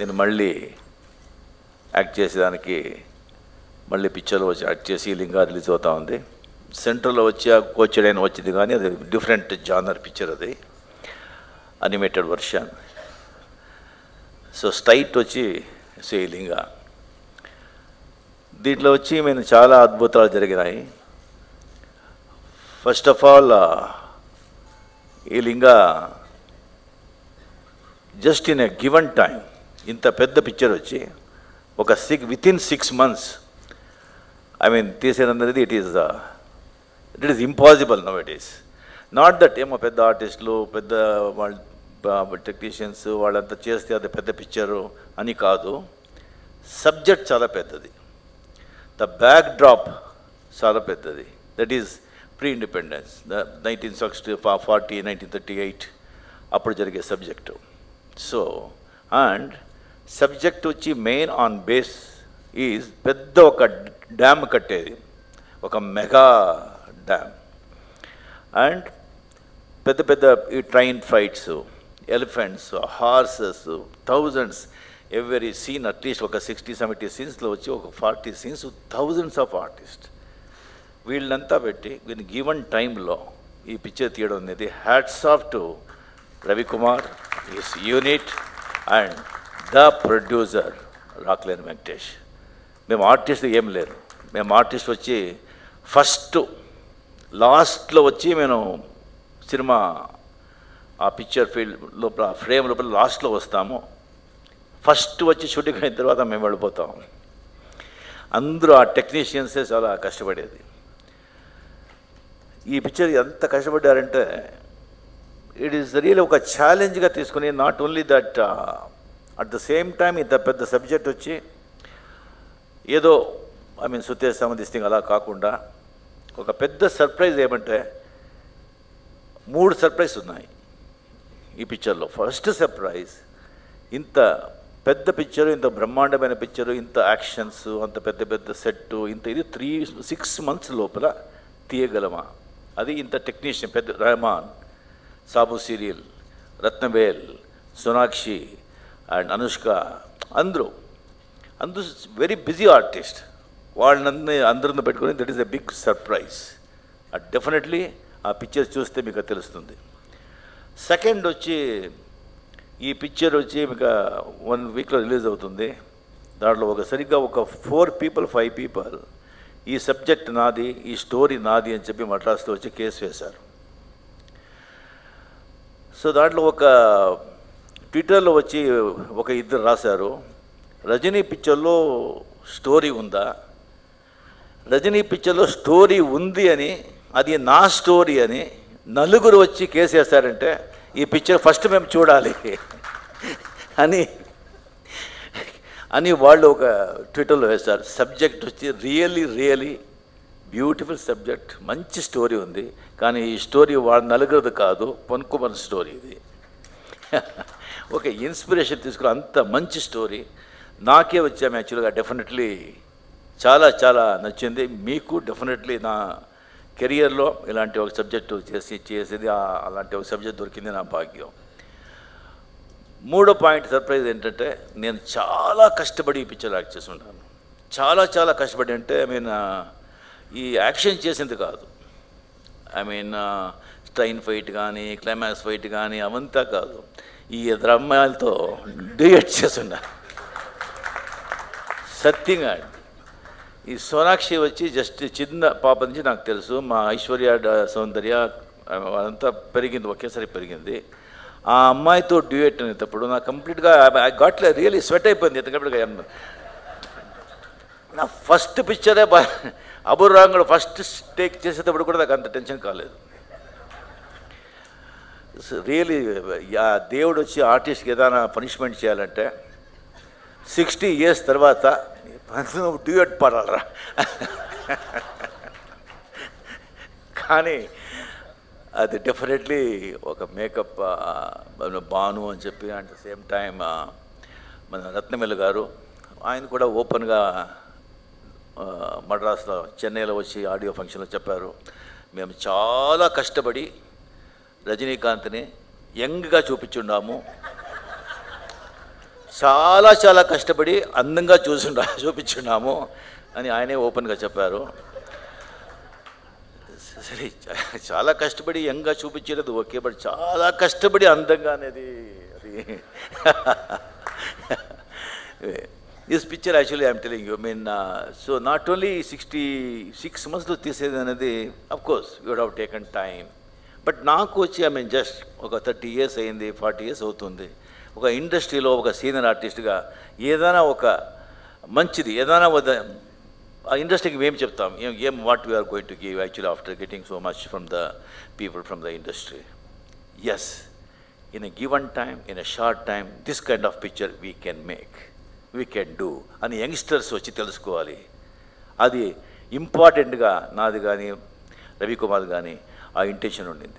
నేను మళ్ళీ యాక్ట్ చేసేదానికి మళ్ళీ పిక్చర్లో వచ్చి యాక్ట్ చేసి ఈ లింగా రిలీజ్ అవుతా ఉంది. సెంట్రల్లో వచ్చి కోచడైన వచ్చింది, కానీ అది డిఫరెంట్ జానర్ పిక్చర్, అది అనిమేటెడ్ వర్షన్. సో స్ట్రైట్ వచ్చి ఈ లింగా, దీంట్లో వచ్చి మేము చాలా అద్భుతాలు జరిగినాయి. ఫస్ట్ ఆఫ్ ఆల్ ఈ Linga just in a given time ఇంత పెద్ద పిక్చర్ వచ్చి ఒక వితిన్ 6 months తీసేదన్నది it is impossible now. It is not that ఏమో పెద్ద ఆర్టిస్టులు పెద్ద వాళ్ళు టెక్నీషియన్స్ వాళ్ళంతా చేస్తే అది పెద్ద పిక్చరు అని కాదు. సబ్జెక్ట్ చాలా పెద్దది, ద బ్యాక్ డ్రాప్ చాలా పెద్దది. దట్ ఈస్ ప్రీ ఇండిపెండెన్స్, 1940 1938 అప్పుడు జరిగే సబ్జెక్టు. సో అండ్ సబ్జెక్ట్ వచ్చి మెయిన్ ఆన్ బేస్ ఈజ్ పెద్ద ఒక డ్యామ్ కట్టేది, ఒక మెగా డ్యామ్. అండ్ పెద్ద పెద్ద ఈ train fights, elephants, horses, thousands, every scene at least ఒక 60-70 సీన్స్లో వచ్చి ఒక 40 సీన్స్, థౌజండ్స్ ఆఫ్ ఆర్టిస్ట్ వీళ్ళంతా పెట్టి వీళ్ళని గివన్ టైంలో ఈ పిక్చర్ తీయడం అనేది hats off to Ravikumar, his unit and the producer Rockline Venkatesh. మేము ఆర్టిస్ట్ ఏం లేదు, మేము ఆర్టిస్ట్ వచ్చి ఫస్ట్ లాస్ట్లో వచ్చి మేము సినిమా ఆ పిక్చర్ ఫీల్డ్ లోపల ఫ్రేమ్ లోపల లాస్ట్లో వస్తాము. ఫస్ట్ వచ్చి షూటింగ్ అయిన తర్వాత మేము వెళ్ళిపోతాం. అందరూ ఆ టెక్నీషియన్సే చాలా కష్టపడేది. ఈ పిక్చర్ ఎంత కష్టపడ్డారంటే ఇట్ ఈస్ రియల్ ఒక ఛాలెంజ్గా తీసుకుని, not only that at the same time ఇంత పెద్ద సబ్జెక్ట్ వచ్చి ఏదో సుత్తేస్తాము దిస్ థింగ్ అలా కాకుండా ఒక పెద్ద సర్ప్రైజ్ ఏమంటే 3 సర్ప్రైజ్ ఉన్నాయి ఈ పిక్చర్లో. ఫస్ట్ సర్ప్రైజ్, ఇంత పెద్ద పిక్చరు, ఇంత బ్రహ్మాండమైన పిక్చరు, ఇంత యాక్షన్స్, అంత పెద్ద పెద్ద సెట్టు, ఇది 6 months లోపల తీయగలమా? అది ఇంత టెక్నీషియన్, పెద్ద రెహమాన్, సాబు సీరియల్, రత్నవేల్, సోనాక్షి అండ్ అనుష్క, అందరూ వెరీ బిజీ ఆర్టిస్ట్. వాళ్ళని అందరిని పెట్టుకుని that is a big surprise. Definitely ఆ పిక్చర్ చూస్తే మీకు తెలుస్తుంది. సెకండ్ వచ్చి ఈ పిక్చర్ వచ్చి మీకు 1 weekలో రిలీజ్ అవుతుంది. దాంట్లో సరిగ్గా ఒక 4 people 5 people ఈ సబ్జెక్ట్ నాది, ఈ స్టోరీ నాది అని చెప్పి మద్రాసులో వచ్చి కేసు వేశారు. సో దాంట్లో ట్విట్టర్లో వచ్చి ఇద్దరు రాశారు, రజనీ పిక్చర్లో స్టోరీ ఉందా? రజనీ పిక్చర్లో స్టోరీ ఉంది అని, అది నా స్టోరీ అని నలుగురు వచ్చి కేసు వేశారంటే ఈ పిక్చర్ ఫస్ట్ మేము చూడాలి అని వాళ్ళు ట్విట్టర్లో వేశారు. సబ్జెక్ట్ వచ్చి రియల్లీ బ్యూటిఫుల్ సబ్జెక్ట్, మంచి స్టోరీ ఉంది. కానీ ఈ స్టోరీ వాళ్ళ నలుగురిది కాదు, పొన్కుమర్ స్టోరీ. ఇది ఒక ఇన్స్పిరేషన్ తీసుకుని అంత మంచి స్టోరీ నాకే వచ్చాము. యాక్చువల్గా డెఫినెట్లీ చాలా చాలా నచ్చింది. మీకు డెఫినెట్లీ నా కెరియర్లో ఇలాంటి ఒక సబ్జెక్టు చేసేది అలాంటి ఒక సబ్జెక్ట్ దొరికింది నా భాగ్యం. 3వ పాయింట్ సర్ప్రైజ్ ఏంటంటే, నేను చాలా కష్టపడి ఈ పిక్చర్ యాక్ట్ చేసి ఉంటాను. చాలా కష్టపడి అంటే ఈ యాక్షన్ చేసింది కాదు, ట్రైన్ ఫైట్ కానీ క్లైమాక్స్ ఫైట్ కానీ అవంతా కాదు, ఈ ఇద్దరు అమ్మాయిలతో డ్యూయట్ చేస్తున్నా. సత్యంగా ఈ సోనాక్షి వచ్చి జస్ట్ చిన్న పాప నుంచి నాకు తెలుసు, మా ఐశ్వర్య సౌందర్య అదంతా పెరిగింది, ఒకేసారి పెరిగింది. ఆ అమ్మాయితో డ్యూయట్ అనేటప్పుడు నాకు కంప్లీట్గా ఐ గాట్ రియల్లీ స్వెట్ అయిపోయింది. ఎందుకంటే నా ఫస్ట్ పిక్చరే అబురాంగుడు ఫస్ట్ టేక్ చేసేటప్పుడు కూడా నాకు అంత టెన్షన్ కాలేదు. రియలీ దేవుడు వచ్చి ఆర్టిస్ట్కి ఏదైనా పనిష్మెంట్ చేయాలంటే 60 years తర్వాత డ్యూయట్ పాడాలరా. కానీ అది డెఫినెట్లీ ఒక మేకప్ బాను అని చెప్పి, అట్ ద సేమ్ టైం మన రత్నవేలు గారు ఆయన కూడా ఓపెన్గా మద్రాసులో చెన్నైలో వచ్చి ఆడియో ఫంక్షన్లో చెప్పారు, మేము చాలా కష్టపడి రజనీకాంత్ని యంగ్గా చూపించున్నాము, చాలా చాలా కష్టపడి అందంగా చూపించున్నాము అని ఆయనే ఓపెన్గా చెప్పారు. సరే, చాలా కష్టపడి యంగ్గా చూపించేది ఓకే, బట్ చాలా కష్టపడి అందంగా అనేది అది this picture actually I'm telling you mean so not only 66 monthsలో తీసేది అనేది of course you would have taken time, but నాకు వచ్చి ఐ మీన్ జస్ట్ ఒక 30 years అయింది, 40 years అవుతుంది. ఒక ఇండస్ట్రీలో ఒక సీనియర్ ఆర్టిస్ట్గా ఏదైనా ఒక మంచిది ఏదైనా ఆ ఇండస్ట్రీకి మేము చెప్తాం what we are going to give actually after getting so much from the people from the industry. Yes, in a given time, in a short time, this kind of picture we can make, we can do అని youngsters వచ్చి తెలుసుకోవాలి. అది ఇంపార్టెంట్గా నాది కానీ రవికుమార్ కానీ ఆ intention ఉండింది.